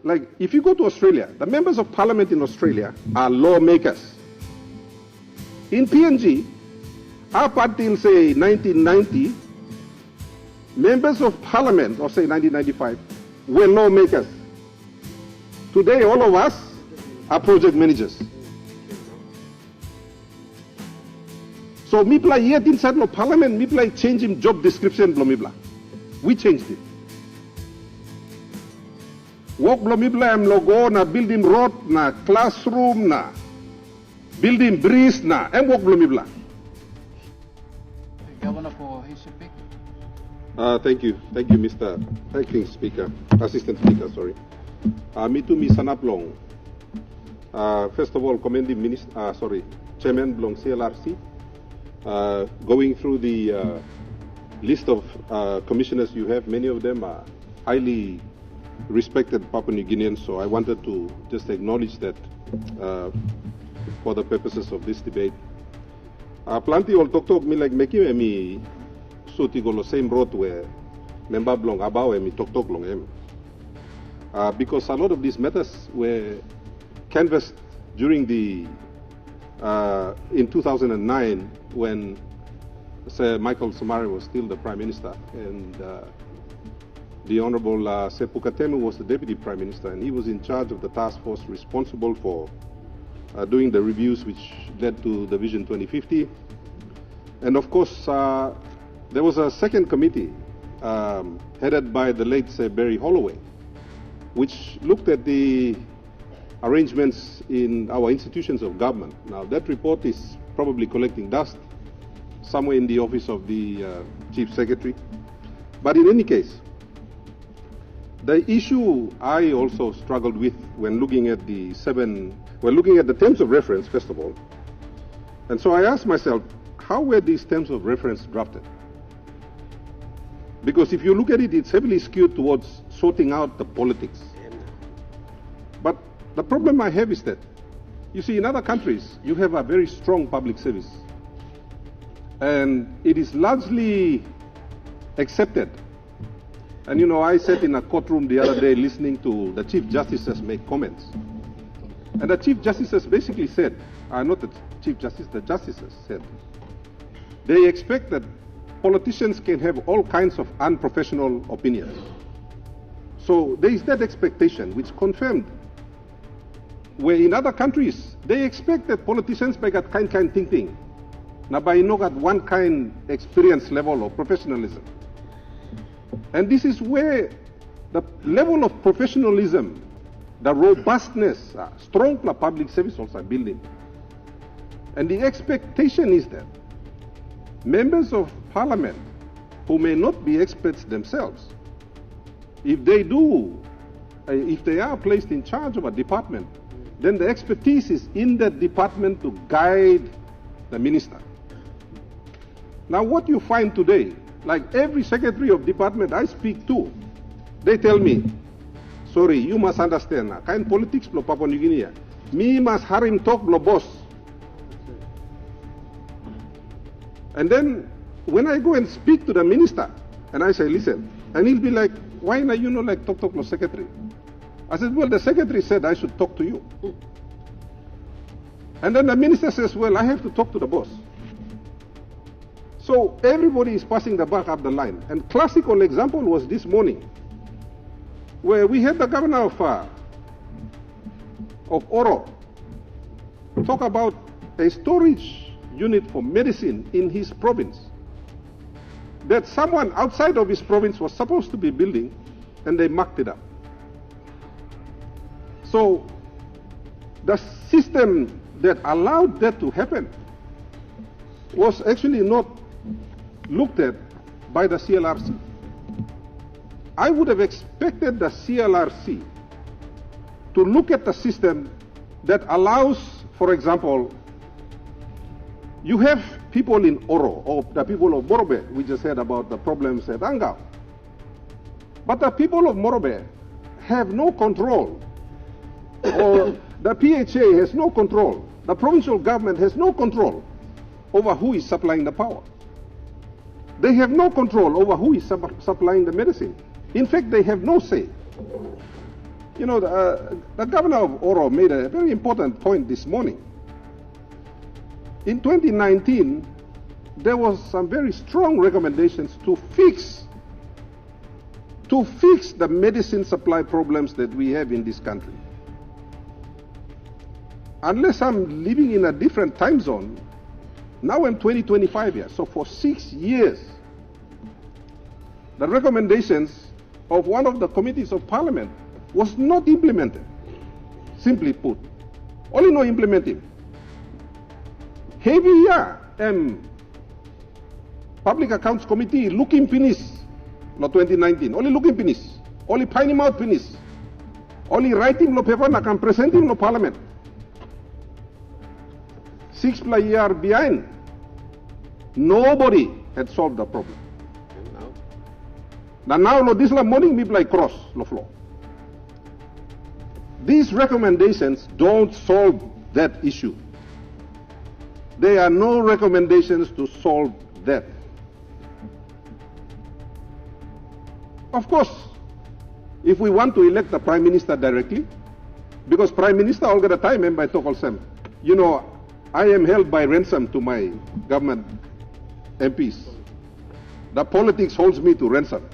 Like, if you go to Australia, the members of parliament in Australia are lawmakers. In PNG, up until, say, 1990, members of parliament, or say 1995, were lawmakers. Today, all of us are project managers. So, mipla yet inside the parliament, mipla changing job description, mipla. We changed it. Work mipla am logo na building road na classroom na building breeze na am work mipla. Governor for his speak. Thank you, Mr. Acting Speaker, Assistant Speaker. Sorry. Me too, Miss Sanaplong. First of all, commending Chairman Blong CLRC. Going through the list of commissioners you have, many of them are highly respected Papua New Guineans, so I wanted to just acknowledge that for the purposes of this debate. Plenty will talk me like making me suti go the same road where member Blong about me talk long him. Because a lot of these matters were canvassed during the in 2009 when Sir Michael Somare was still the Prime Minister and the Honorable Sepu Katemu was the Deputy Prime Minister, and he was in charge of the task force responsible for doing the reviews which led to the Vision 2050. And of course, there was a second committee headed by the late Sir Barry Holloway, which looked at the arrangements in our institutions of government. Now, that report is probably collecting dust somewhere in the office of the Chief Secretary. But in any case, the issue I also struggled with when looking at the terms of reference, first of all. And so I asked myself, how were these terms of reference drafted? Because if you look at it, it's heavily skewed towards sorting out the politics. But the problem I have is that, you see, in other countries, you have a very strong public service. And it is largely accepted. And you know, I sat in a courtroom the other day listening to the Chief Justices make comments. And the Chief Justices basically said, not the Chief Justice, the Justices said, they expect that politicians can have all kinds of unprofessional opinions. So there is that expectation which confirmed where in other countries, they expect that politicians make that kind thinking. Now by no got one kind experience level of professionalism. And this is where the level of professionalism, the robustness, strong public service also building. And the expectation is that members of parliament who may not be experts themselves, if they are placed in charge of a department, then the expertise is in that department to guide the minister. Now what you find today, like every secretary of department I speak to, they tell me, sorry, you must understand, kind politics blo Papua New Guinea, me must harim talk blo boss. And then when I go and speak to the minister, and I say, listen, and he'll be like, why not you know like talk blo secretary? I said, well, the secretary said I should talk to you. And then the minister says, well, I have to talk to the boss. So everybody is passing the buck up the line. And classical example was this morning, where we had the governor of Oro talk about a storage unit for medicine in his province that someone outside of his province was supposed to be building, and they mucked it up. So the system that allowed that to happen was actually not looked at by the CLRC. I would have expected the CLRC to look at the system that allows, for example, you have people in Oro, or the people of Morobe, we just heard about the problems at Angao. But the people of Morobe have no control, or the PHA has no control, the provincial government has no control over who is supplying the power. They have no control over who is supplying the medicine. In fact, they have no say. You know, the governor of Oro made a very important point this morning. In 2019, there was some very strong recommendations to fix the medicine supply problems that we have in this country. Unless I'm living in a different time zone, now I'm 2025 here, so for 6 years, the recommendations of one of the committees of parliament was not implemented. Simply put, only no implementing. Heavy year, Public Accounts Committee looking finish, not 2019, only looking finish, only finding out finish, only writing no paper and presenting no parliament. 6+ years behind, nobody had solved the problem. Now, this morning, me like cross the floor. These recommendations don't solve that issue. There are no recommendations to solve that. Of course, if we want to elect the Prime Minister directly, because Prime Minister all the time, and by Tokolsem, you know, I am held by ransom to my government MPs. The politics holds me to ransom.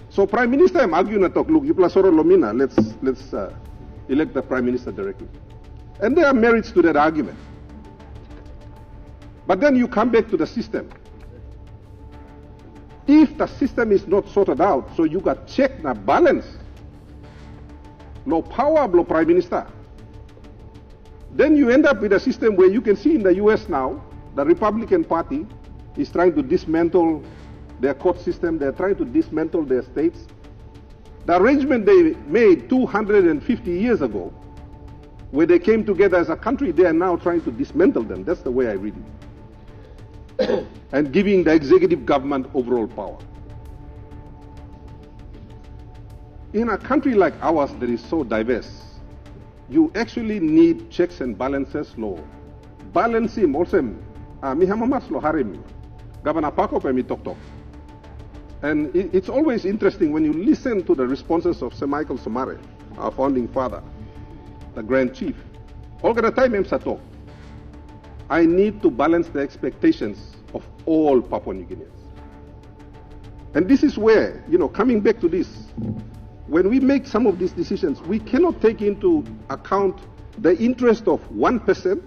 So Prime Minister, I'm arguing at look, Iplasoro Lomina, let's elect the Prime Minister directly. And there are merits to that argument. But then you come back to the system. If the system is not sorted out, so you got check and balance, no power, no Prime Minister, then you end up with a system where you can see in the US now, the Republican Party is trying to dismantle their court system, they're trying to dismantle their states. The arrangement they made 250 years ago, where they came together as a country, they are now trying to dismantle them. That's the way I read it. And giving the executive government overall power. In a country like ours that is so diverse, you actually need checks and balances law. Balancing also, mihamamas lo harim, Governor Pakop and Tok. And it's always interesting when you listen to the responses of Sir Michael Somare, our founding father, the Grand Chief. All the time, talk. I need to balance the expectations of all Papua New Guineans. And this is where, you know, coming back to this, when we make some of these decisions, we cannot take into account the interest of 1%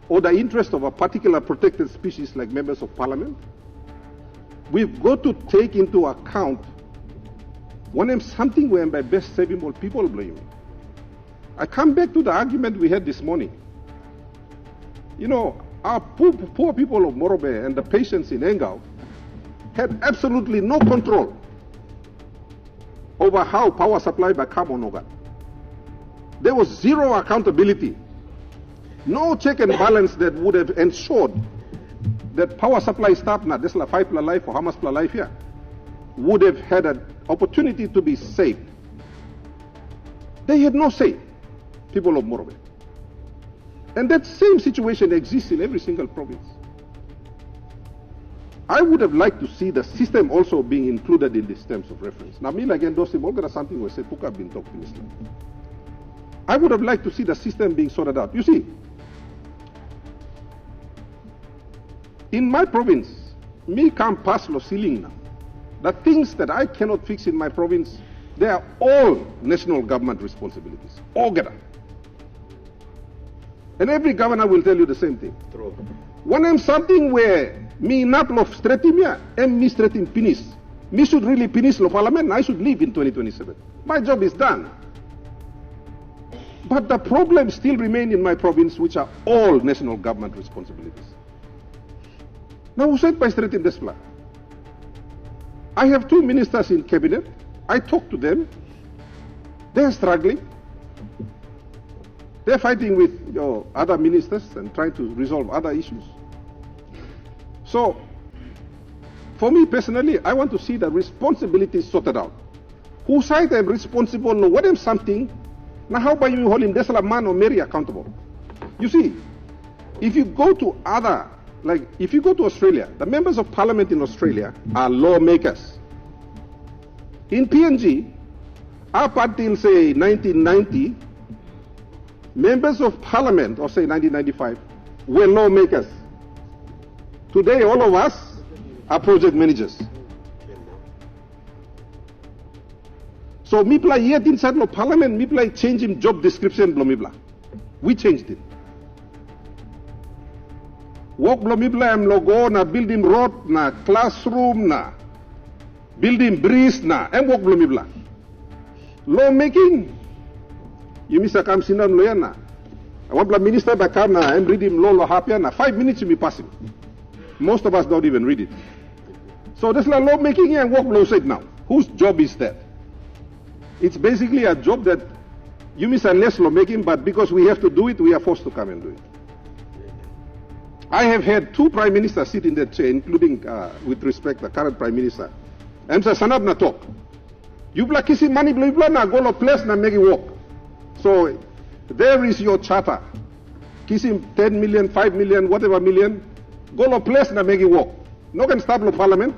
or the interest of a particular protected species like members of parliament. We've got to take into account when I'm something where I'm by best serving all people blame. I come back to the argument we had this morning. You know, our poor people of Morobe and the patients in Engau had absolutely no control over how power supply by Kamonoga. There was zero accountability, no check and balance that would have ensured that power supply staff, now this is 5 life or how much life here, would have had an opportunity to be saved. They had no say, people of Morobe. And that same situation exists in every single province. I would have liked to see the system also being included in these terms of reference. Now, me again, those are something we said, Puka been talking this time. I would have liked to see the system being sorted out. You see, in my province, me can't pass the ceiling now. The things that I cannot fix in my province, they are all national government responsibilities, all together. And every governor will tell you the same thing. True. When I'm something where me not love stratimia and me stratim finish, me should really finish the parliament, I should leave in 2027. My job is done. But the problems still remain in my province, which are all national government responsibilities. Now, who said by stratim despla? I have 2 ministers in cabinet. I talk to them. They're struggling. They're fighting with other ministers and trying to resolve other issues. So, for me personally, I want to see the responsibilities sorted out. Who side I'm responsible, no, what am something, now how about you hold him, there's a man or Mary accountable? You see, if you go to other, like if you go to Australia, the members of parliament in Australia are lawmakers. In PNG, Up until, say, 1990, members of parliament, or say 1995, were lawmakers. Today, all of us are project managers. So, mipla yet inside the parliament, mipla changing job description, mipla. We changed it. Work mipla am logo na building road na classroom na building bridge na am work mipla. Lawmaking, you miss a kamsina loyana. I want the minister back na I'm reading law happy na 5 minutes to be passing. Most of us don't even read it. So this like lawmaking and work law said now. Whose job is that? It's basically a job that you miss less lawmaking, but because we have to do it, we are forced to come and do it. I have had 2 prime ministers sit in that chair, including, with respect, the current prime minister. And so sanab na talk. You bla kisi money bla na go to place na make it work. So there is your charter. Kissing 10 million, 5 million, whatever million, go to place na make it work. No can stop the parliament.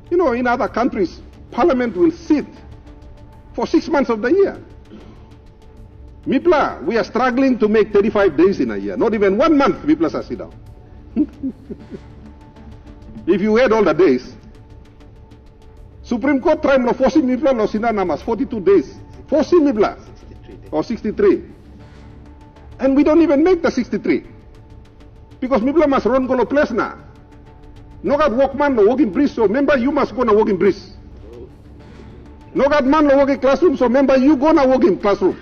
You know, in other countries, parliament will sit for 6 months of the year. Mipla, we are struggling to make 35 days in a year. Not even 1 month, Mipla are sit down. If you add all the days, Supreme Court tried no forcing Mipla no sina namas 42 days. Forcing Mipla or 63. And we don't even make the 63. Because Mipla must run go to place na. No got workman no working breeze, so remember you must go na working breeze. No got man no working classroom, so remember you go na working classroom.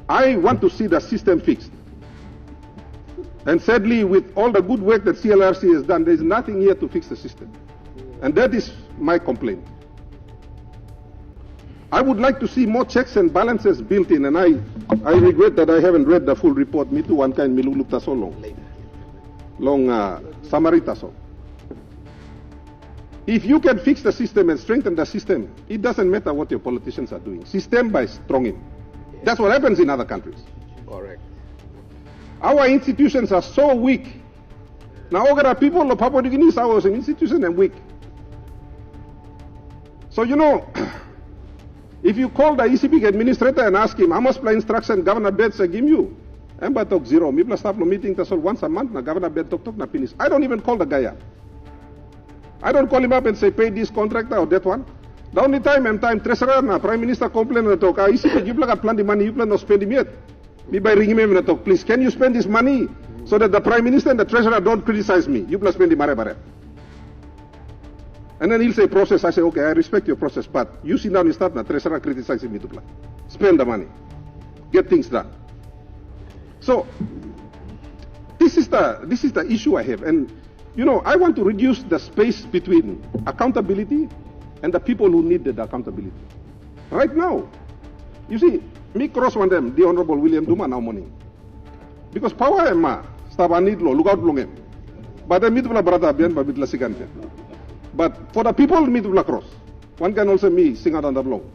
I want to see the system fixed. And sadly, with all the good work that CLRC has done, there is nothing here to fix the system. And that is my complaint. I would like to see more checks and balances built in, and I regret that I haven't read the full report. Me too, one kind milulukta so long summary taso. If you can fix the system and strengthen the system, it doesn't matter what your politicians are doing. System by stronging. That's what happens in other countries. Correct. Our institutions are so weak. Now, all the people of Papua New Guinea are an institution and weak. So, you know, if you call the ECP administrator and ask him, how much instruction Governor Bird say give you? Emba talk zero. Mipla staff no meeting once a month, na Governor Bird talk na finish. I don't even call the guy up. I don't call him up and say, pay this contractor or that one. The only time treasurer na Prime Minister complain and talk, ECP, you got plenty money, you plan not spend him yet. Me by ringing him and talk, please, can you spend this money so that the Prime Minister and the treasurer don't criticize me? You plus spend the bare. And then he'll say process. I say, okay, I respect your process, but you sit down and start na treasurer criticizing me to plan. Spend the money. Get things done. So this is the issue I have. And you know, I want to reduce the space between accountability and the people who needed accountability. Right now, you see, me cross one them, the Honorable William Duma now morning. Because power ema, staba need lo, look out long him. But the mitula brother bien, but mitla sigan. But for the people, mitula cross. One can also me sing out on the long.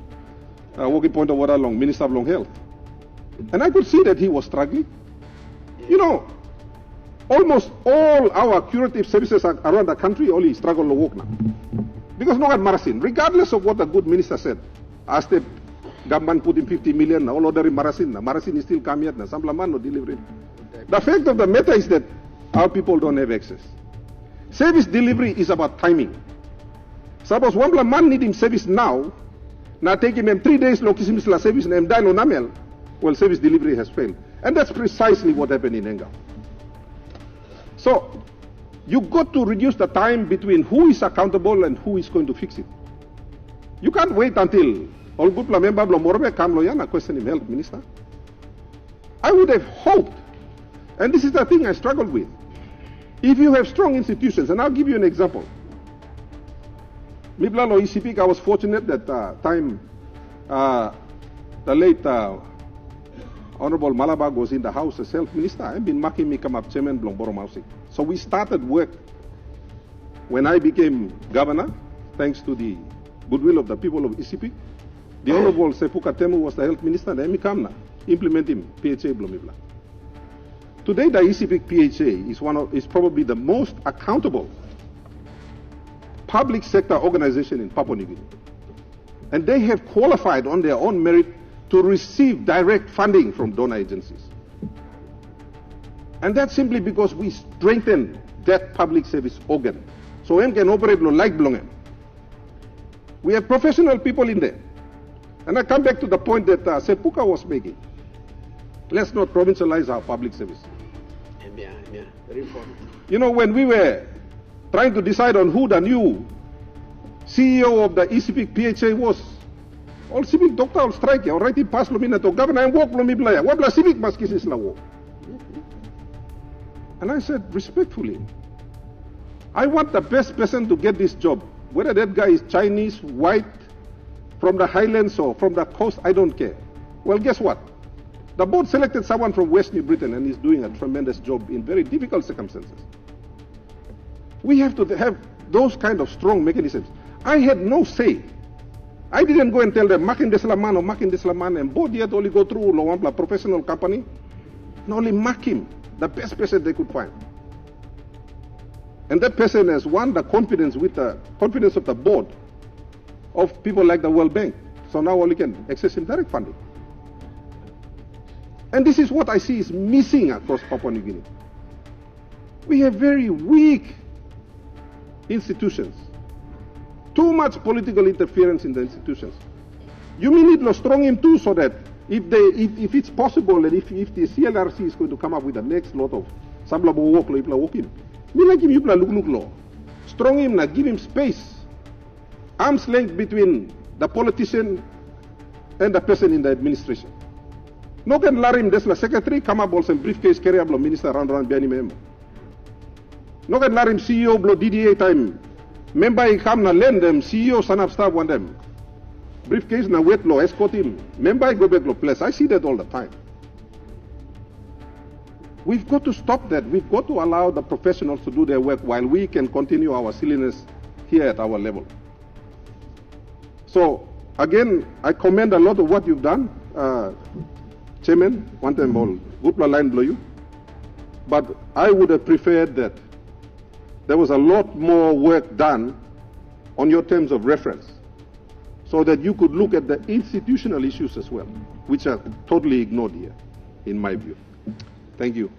Walking point of water long, Minister of Long Health. And I could see that he was struggling. You know, almost all our curative services around the country only struggle to work now. Because no one marasin, regardless of what the good minister said, as the government put in 50 million, all other marasin is still come yet, Samplaman no delivery. The fact of the matter is that our people don't have access. Service delivery is about timing. Suppose one man need him service now taking him 3 days la service and done on Amel, well, service delivery has failed. And that's precisely what happened in Engau. So, you got to reduce the time between who is accountable and who is going to fix it. You can't wait until all good member Blomorbe come loyana question him health minister. I would have hoped, and this is the thing I struggled with. If you have strong institutions, and I'll give you an example. Mibla lo ECP, I was fortunate that the late Honorable Malabag was in the House as health minister. I've been marking me come up chairman Blomboro Mausi. So we started work when I became governor, thanks to the goodwill of the people of ECP. The Honorable Sepuka Temu was the health minister, and Emikamna implementing PHA Blomibla. Today the ECP PHA is probably the most accountable public sector organization in Papua New Guinea. And they have qualified on their own merit to receive direct funding from donor agencies. And that's simply because we strengthen that public service organ. So M can operate like Blongen. We have professional people in there. And I come back to the point that Sepuka was making. Let's not provincialize our public service. Yeah, very important. You know, when we were trying to decide on who the new CEO of the ECP PHA was, all civic doctor will strike you, already pass lumina to governor and walk lumibla. Wabla civic maskisis la walk. And I said respectfully, I want the best person to get this job. Whether that guy is Chinese, white, from the highlands or from the coast, I don't care. Well, guess what? The board selected someone from West New Britain and is doing a tremendous job in very difficult circumstances. We have to have those kind of strong mechanisms. I had no say. I didn't go and tell them, Makin Deslaman or Makin Deslaman, and board yet only go through Lowampla professional company. And only mark him, the best person they could find. And that person has won the confidence with the confidence of the board of people like the World Bank. So now only can access indirect funding. And this is what I see is missing across Papua New Guinea. We have very weak institutions. Too much political interference in the institutions. You may need to strong him too, so that if it's possible and if the CLRC is going to come up with the next lot of sablabo work, walk in. Me like him look law. Strong him, give him space. Arm's length between the politician and the person in the administration. No can larim desla secretary come up also briefcase carry up minister around biani memo. No can larim CEO blo DDA time. Member I come na lend them CEO son of staff one them. Briefcase na wet law escort him. Member I go back lo place. I see that all the time. We've got to stop that. We've got to allow the professionals to do their work while we can continue our silliness here at our level. So again, I commend a lot of what you've done. Chairman, one time all, good line blow you. But I would have preferred that there was a lot more work done on your terms of reference so that you could look at the institutional issues as well, which are totally ignored here, in my view. Thank you.